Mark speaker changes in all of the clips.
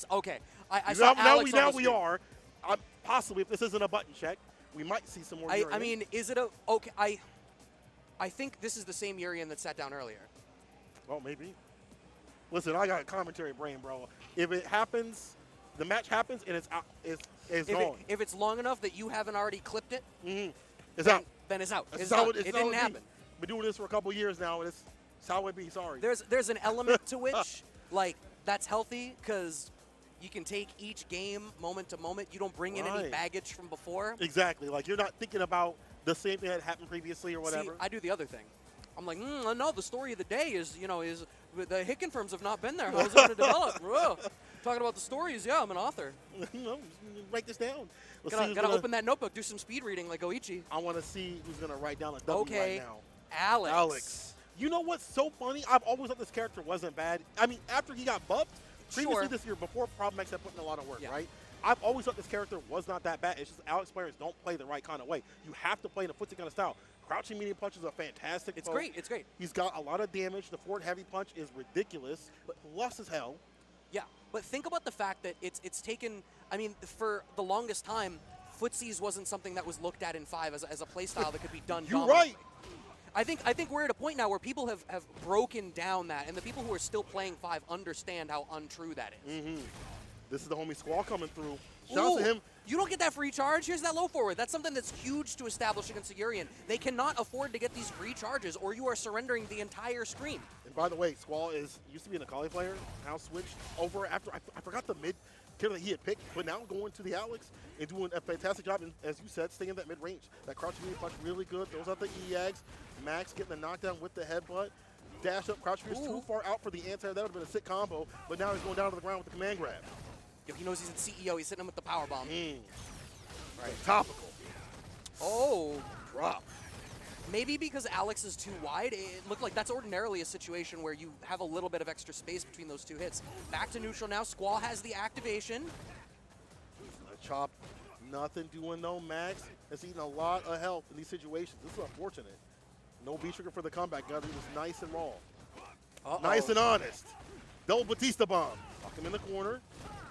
Speaker 1: this. Okay, I saw Alex
Speaker 2: now we are. Possibly, if this isn't a button check, we might see some more.
Speaker 1: I mean, is it a okay? I think this is the same Urian that sat down earlier.
Speaker 2: Well, maybe. Listen, I got a commentary brain, bro. If it happens, the match happens and it's out. It's gone.
Speaker 1: If it's long enough that you haven't already clipped it,
Speaker 2: it's out.
Speaker 1: Then it's out.
Speaker 2: It's
Speaker 1: done.
Speaker 2: it
Speaker 1: didn't happen.
Speaker 2: Been doing this for a couple years now, and it's how it be. Sorry.
Speaker 1: There's an element to which, like, that's healthy because you can take each game moment to moment. You don't bring in any baggage from before.
Speaker 2: Exactly. Like, you're not thinking about the same thing that happened previously or whatever.
Speaker 1: See, I do the other thing. I'm like, no, the story of the day is the Hicken firms have not been there. How's it going to develop? Talking about the stories, yeah, I'm an author.
Speaker 2: Write this down.
Speaker 1: Gotta open that notebook, do some speed reading like Goichi.
Speaker 2: I want to see who's going to write down a W right now.
Speaker 1: Alex.
Speaker 2: You know what's so funny? I've always thought this character wasn't bad. I mean, after he got buffed, previously this year, before Problem X had put in a lot of work, right? I've always thought this character was not that bad. It's just Alex players don't play the right kind of way. You have to play in a footsie kind of style. Crouching medium punch is a fantastic
Speaker 1: It's great. It's great.
Speaker 2: He's got a lot of damage. The forward heavy punch is ridiculous, but plus as hell.
Speaker 1: Yeah, but think about the fact that it's taken, I mean, for the longest time, footsies wasn't something that was looked at in 5 as a play style that could be done
Speaker 2: You're right.
Speaker 1: I think we're at a point now where people have broken down that, and the people who are still playing 5 understand how untrue that is.
Speaker 2: This is the homie Squall coming through. Shout out to him.
Speaker 1: You don't get that free charge. Here's that low forward. That's something that's huge to establish against the Urian. They cannot afford to get these free charges, or you are surrendering the entire screen.
Speaker 2: And by the way, Squall used to be an Akali player, now switched over after, I forgot the mid character that he had picked, but now going to the Alex and doing a fantastic job, and as you said, staying in that mid-range. That crouching medium punch really good, throws out the EAGs. Max getting the knockdown with the headbutt. Dash up, crouch fierce too far out for the anti. That would have been a sick combo, but now he's going down to the ground with the command grab.
Speaker 1: He knows he's in CEO. He's hitting him with the power bomb.
Speaker 2: Right. Topical.
Speaker 1: Oh.
Speaker 2: Drop.
Speaker 1: Maybe because Alex is too wide, it looked like that's ordinarily a situation where you have a little bit of extra space between those two hits. Back to neutral now. Squall has the activation.
Speaker 2: A chop. Nothing doing though. Max has eaten a lot of health in these situations. This is unfortunate. No B-trigger for the comeback. Got to do this nice and raw. Nice and honest. Double Batista bomb. Lock him in the corner.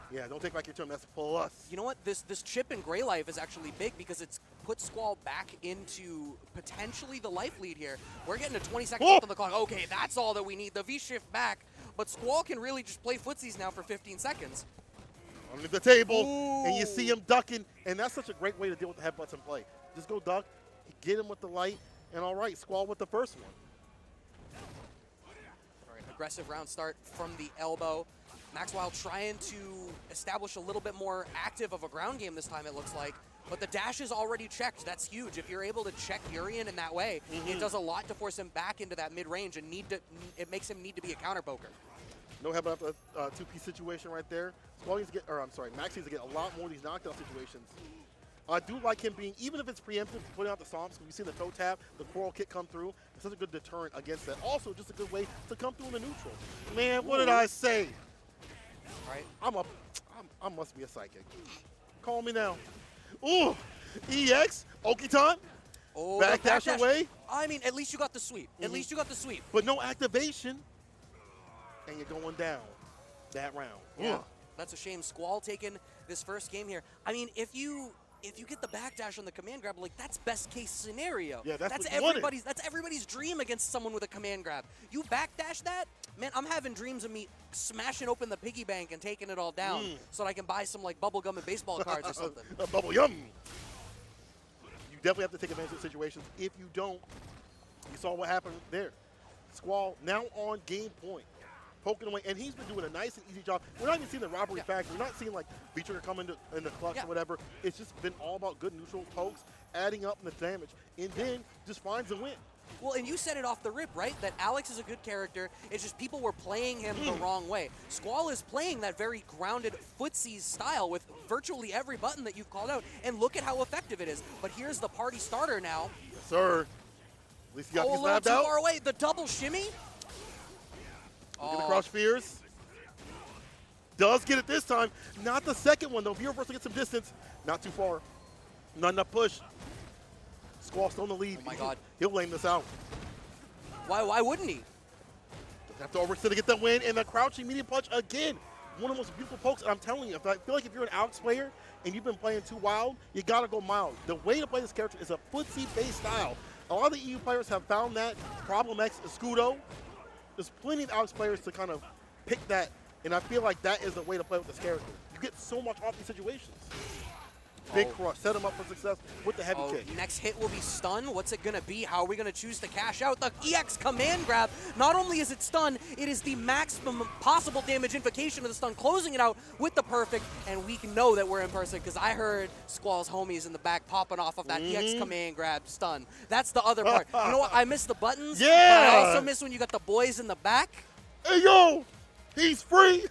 Speaker 2: Yeah, don't take back your turn. That's a plus.
Speaker 1: You know what? This chip in Gray Life is actually big because it's put Squall back into potentially the life lead here. We're getting to 20 seconds left on the clock. Okay, that's all that we need. The V-shift back. But Squall can really just play footsies now for 15 seconds.
Speaker 2: Underneath the table, and you see him ducking. And that's such a great way to deal with the headbutts in play. Just go duck, get him with the light, and all right, Squall with the first one.
Speaker 1: All right, aggressive round start from the elbow. MAXWEINL trying to establish a little bit more active of a ground game this time, it looks like. But the dash is already checked. That's huge. If you're able to check Urian in that way, it does a lot to force him back into that mid-range, and it makes him need to be a counter poker.
Speaker 2: No help up a two-piece situation right there. Squall needs to get, or I'm sorry, Max needs to get a lot more of these knockdown situations. I do like him being, even if it's preemptive, putting out the stomps, because we see the toe tap, the coral kick come through. It's such a good deterrent against that. Also, just a good way to come through in the neutral. Man, what did I say?
Speaker 1: Right.
Speaker 2: I must be a psychic. Call me now. Ooh, EX, Okitan, backdash away.
Speaker 1: I mean, at least you got the sweep. At least you got the sweep.
Speaker 2: But no activation, and you're going down that round.
Speaker 1: Yeah, that's a shame. Squall taking this first game here. I mean, if you get the backdash on the command grab, like that's best case scenario.
Speaker 2: Yeah, that's
Speaker 1: everybody's dream against someone with a command grab. You backdash that, man. I'm having dreams of me smashing open the piggy bank and taking it all down so that I can buy some like bubble gum and baseball cards or something.
Speaker 2: Bubble yum. You definitely have to take advantage of situations. If you don't, you saw what happened there. Squall now on game point. Poking away, and he's been doing a nice and easy job. We're not even seeing the robbery factor. We're not seeing like V-trigger come in the clutch or whatever. It's just been all about good neutral pokes, adding up in the damage, and then just finds a win.
Speaker 1: Well, and you said it off the rip, right? That Alex is a good character. It's just people were playing him the wrong way. Squall is playing that very grounded footsies style with virtually every button that you've called out, and look at how effective it is. But here's the party starter now.
Speaker 2: Yes, sir. At least he got these
Speaker 1: a little
Speaker 2: snapped
Speaker 1: too
Speaker 2: out.
Speaker 1: far away. The double shimmy.
Speaker 2: Look at the crouch fears. Does get it this time. Not the second one, though. V reversal gets some distance. Not too far. Not enough push. Squall still in the lead.
Speaker 1: Oh, my God.
Speaker 2: He'll lame this out.
Speaker 1: Why wouldn't he?
Speaker 2: Doesn't have to overextend to get the win. And the crouching medium punch again. one of the most beautiful pokes. And I'm telling you, I feel like if you're an Alex player and you've been playing too wild, you got to go mild. The way to play this character is a footsie-based style. A lot of the EU players have found that. Problem X, Escudo. There's plenty of Alex players to kind of pick that, and I feel like that is the way to play with this character. You get so much off these situations. Big crush, set him up for success with the heavy kick.
Speaker 1: Next hit will be stun. What's it gonna be? How are we gonna choose to cash out? The EX command grab, not only is it stun, it is the maximum possible damage invocation of the stun, closing it out with the perfect, and we can know that we're in person because I heard Squall's homies in the back popping off of that EX command grab stun. That's the other part. You know what? I miss the buttons,
Speaker 2: yeah!
Speaker 1: but I also miss when you got the boys in the back.
Speaker 2: Hey, yo! He's free!